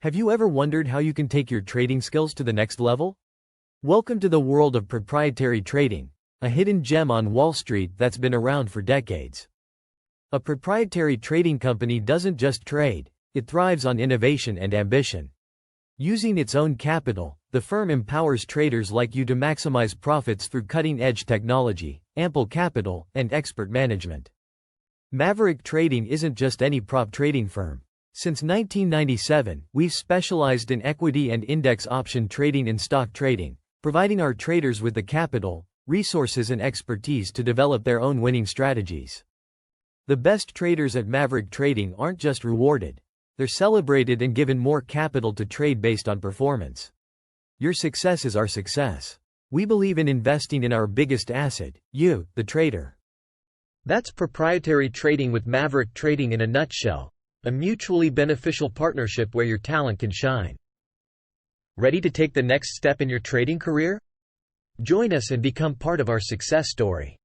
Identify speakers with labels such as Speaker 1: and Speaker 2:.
Speaker 1: Have you ever wondered how you can take your trading skills to the next level? Welcome to the world of proprietary trading, a hidden gem on Wall Street that's been around for decades. A proprietary trading company doesn't just trade, it thrives on innovation and ambition. Using its own capital, the firm empowers traders like you to maximize profits through cutting-edge technology, ample capital, and expert management. Maverick Trading isn't just any prop trading firm. Since 1997, we've specialized in equity and index option trading and stock trading, providing our traders with the capital, resources and expertise to develop their own winning strategies. The best traders at Maverick Trading aren't just rewarded, they're celebrated and given more capital to trade based on performance. Your success is our success. We believe in investing in our biggest asset, you, the trader. That's proprietary trading with Maverick Trading in a nutshell. A mutually beneficial partnership where your talent can shine. Ready to take the next step in your trading career? Join us and become part of our success story.